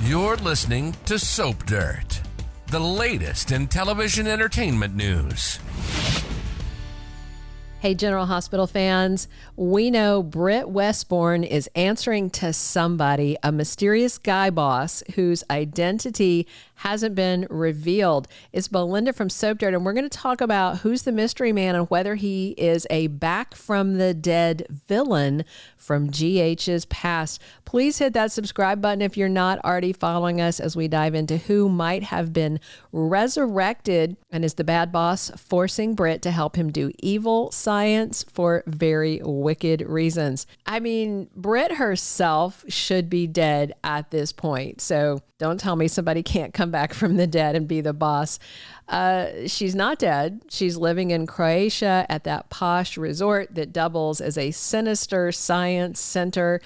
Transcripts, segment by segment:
You're listening to Soap Dirt, the latest in television entertainment news. Hey, General Hospital fans, we know Britt Westbourne is answering to somebody, a mysterious guy boss whose identity hasn't been revealed. It's Belinda from Soap Dirt, and we're going to talk about who's the mystery man and whether he is a back from the dead villain from GH's past. Please hit that subscribe button if you're not already following us as we dive into who might have been resurrected and is the bad boss forcing Britt to help him do evil science for very wicked reasons. I mean, Britt herself should be dead at this point, so don't tell me somebody can't come back from the dead and be the boss. She's not dead. She's living in Croatia at that posh resort that doubles as a sinister science center.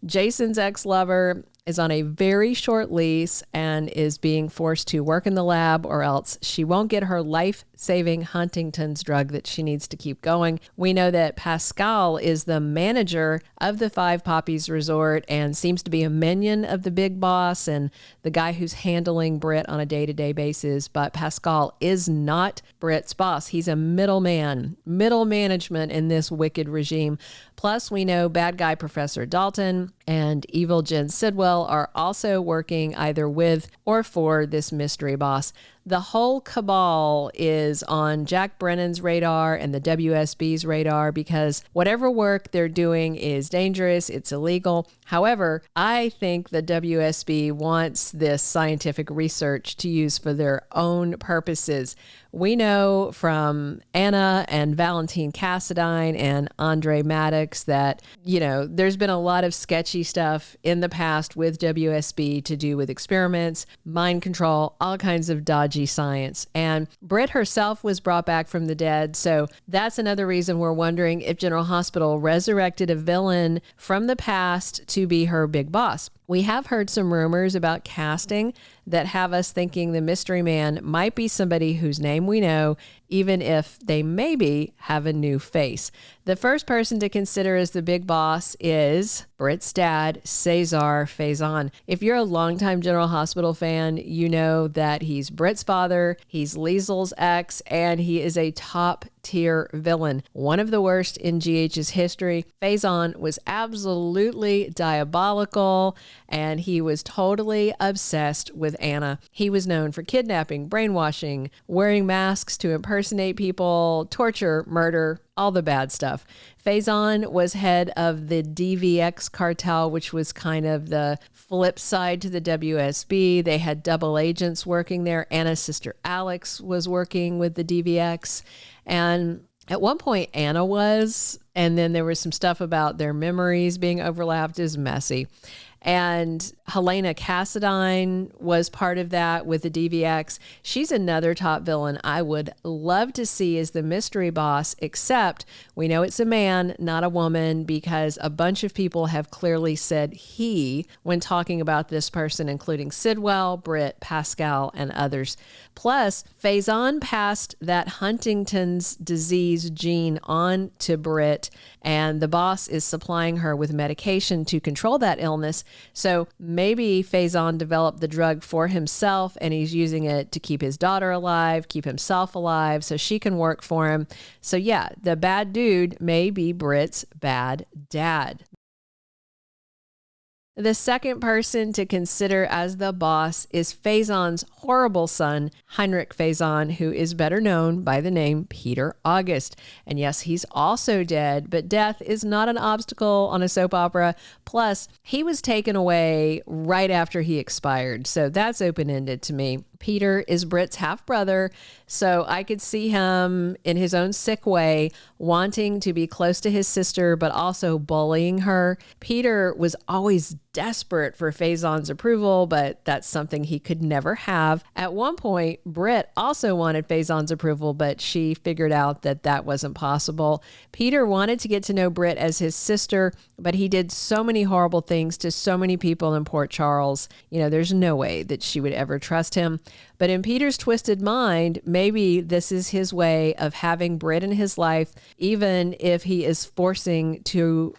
Jason's ex-lover is on a very short lease and is being forced to work in the lab, or else she won't get her life-saving Huntington's drug that she needs to keep going. We know that Pascal is the manager of the Five Poppies resort and seems to be a minion of the big boss and the guy who's handling Britt on a day-to-day basis. But Pascal is not Britt's boss. He's a middleman, middle management in this wicked regime. Plus, we know bad guy Professor Dalton and evil Jenz Sidwell are also working either with or for this mystery boss. The whole cabal is on Jack Brennan's radar and the WSB's radar because whatever work they're doing is dangerous, it's illegal. However, I think the WSB wants this scientific research to use for their own purposes. We know from Anna and Valentine Cassadine and Andre Maddox that, there's been a lot of sketchy stuff in the past with WSB to do with experiments, mind control, all kinds of dodgy science. And Britt herself was brought back from the dead. So that's another reason we're wondering if General Hospital resurrected a villain from the past to be her big boss. We have heard some rumors about casting that have us thinking the mystery man might be somebody whose name we know, even if they maybe have a new face. The first person to consider as the big boss is Britt's dad, Cesar Faison. If you're a longtime General Hospital fan, you know that he's Britt's father, he's Liesel's ex, and he is a top-tier villain. One of the worst in GH's history. Faison was absolutely diabolical, and he was totally obsessed with Anna. He was known for kidnapping, brainwashing, wearing masks to impersonate people, torture, murder, all the bad stuff. Faison was head of the DVX cartel, which was kind of the flip side to the WSB. They had double agents working there. Anna's sister Alex was working with the DVX. And at one point, Anna was, and then there was some stuff about their memories being overlapped. It was messy. And Helena Cassadine was part of that with the DVX. She's another top villain I would love to see as the mystery boss, except we know it's a man, not a woman, because a bunch of people have clearly said he when talking about this person, including Sidwell, Britt, Pascal, and others. Plus, Faison passed that Huntington's disease gene on to Britt, and the boss is supplying her with medication to control that illness. So maybe Faison developed the drug for himself and he's using it to keep his daughter alive, keep himself alive so she can work for him. So yeah, the bad dude may be Britt's bad dad. The second person to consider as the boss is Faison's horrible son, Heinrich Faison, who is better known by the name Peter August. And yes, he's also dead, but death is not an obstacle on a soap opera. Plus, he was taken away right after he expired, so that's open-ended to me. Peter is Britt's half-brother, so I could see him in his own sick way wanting to be close to his sister, but also bullying her. Peter was always desperate for Faison's approval, but that's something he could never have. At one point, Britt also wanted Faison's approval, but she figured out that that wasn't possible. Peter wanted to get to know Britt as his sister, but he did so many horrible things to so many people in Port Charles. There's no way that she would ever trust him. But in Peter's twisted mind, maybe this is his way of having Britt in his life, even if he is forcing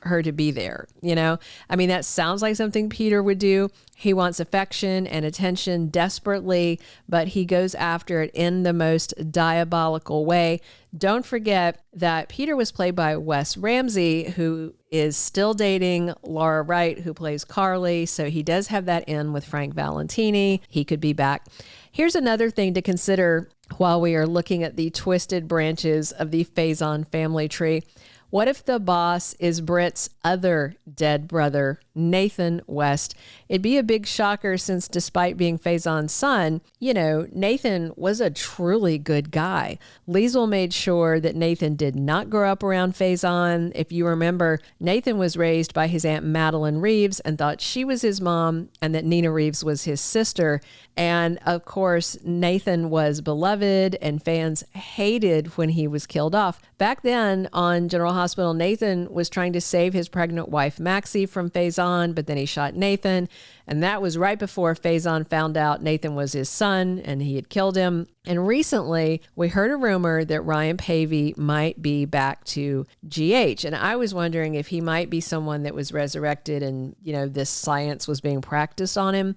her to be there. That sounds like something something Peter would do. He wants affection and attention desperately, but he goes after it in the most diabolical way. Don't forget that Peter was played by Wes Ramsey, who is still dating Laura Wright, who plays Carly. So he does have that in with Frank Valentini. He could be back. Here's another thing to consider while we are looking at the twisted branches of the Faison family tree. What if the boss is Britt's other dead brother, Nathan West? It'd be a big shocker since despite being Faison's son, Nathan was a truly good guy. Liesl made sure that Nathan did not grow up around Faison. If you remember, Nathan was raised by his Aunt Madeline Reeves and thought she was his mom and that Nina Reeves was his sister. And of course, Nathan was beloved and fans hated when he was killed off. Back then on General Hospital, Nathan was trying to save his pregnant wife, Maxie, from Faison, but then he shot Nathan. And that was right before Faison found out Nathan was his son and he had killed him. And recently, we heard a rumor that Ryan Pavey might be back to GH. And I was wondering if he might be someone that was resurrected and, this science was being practiced on him.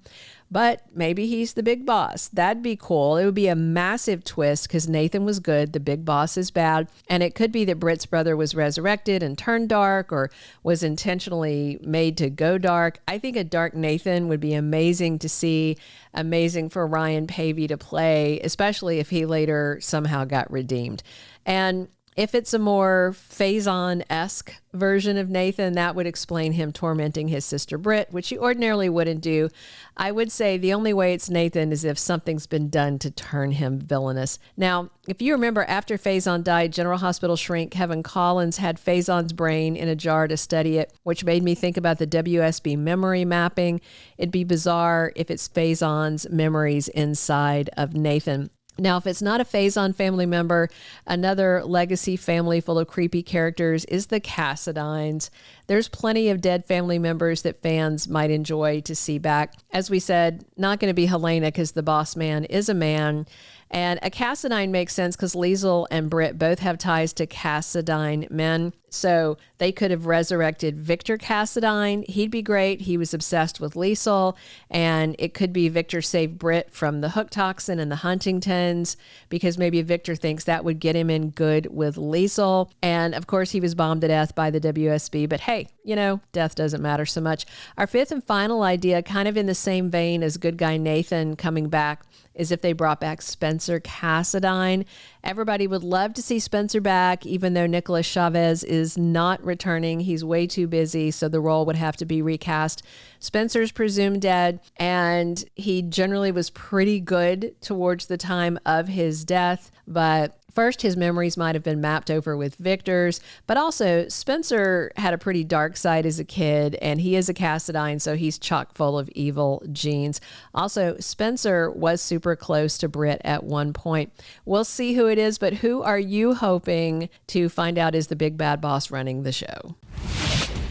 But maybe he's the big boss. That'd be cool. It would be a massive twist because Nathan was good, the big boss is bad. And it could be that Britt's brother was resurrected and turned dark or was intentionally made to go dark. I think a dark Nathan would be amazing to see, amazing for Ryan Pavey to play, especially if he later somehow got redeemed. And if it's a more Faison-esque version of Nathan, that would explain him tormenting his sister Britt, which he ordinarily wouldn't do. I would say the only way it's Nathan is if something's been done to turn him villainous. Now, if you remember, after Faison died, General Hospital shrink Kevin Collins had Faison's brain in a jar to study it, which made me think about the WSB memory mapping. It'd be bizarre if it's Faison's memories inside of Nathan. Now, if it's not a Faison family member, another legacy family full of creepy characters is the Cassadines. There's plenty of dead family members that fans might enjoy to see back. As we said, not going to be Helena because the boss man is a man. And a Cassadine makes sense because Liesl and Britt both have ties to Cassadine men. So they could have resurrected Victor Cassadine. He'd be great. He was obsessed with Liesl. And it could be Victor saved Britt from the hook toxin and the Huntingtons because maybe Victor thinks that would get him in good with Liesl. And of course, he was bombed to death by the WSB. But hey, death doesn't matter so much. Our fifth and final idea, kind of in the same vein as good guy Nathan coming back, is if they brought back Spencer Cassadine. Everybody would love to see Spencer back, even though Nicolas Chavez is not returning. He's way too busy, so the role would have to be recast. Spencer's presumed dead, and he generally was pretty good towards the time of his death, but first, his memories might have been mapped over with Victor's, but also Spencer had a pretty dark side as a kid, and he is a Cassadine, so he's chock full of evil genes. Also, Spencer was super close to Britt at one point. We'll see who it is, but who are you hoping to find out is the big bad boss running the show?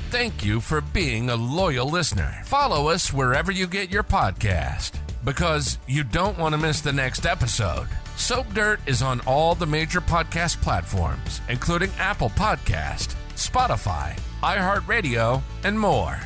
Thank you for being a loyal listener. Follow us wherever you get your podcast, because you don't want to miss the next episode. Soap Dirt is on all the major podcast platforms, including Apple Podcast, Spotify, iHeartRadio, and more.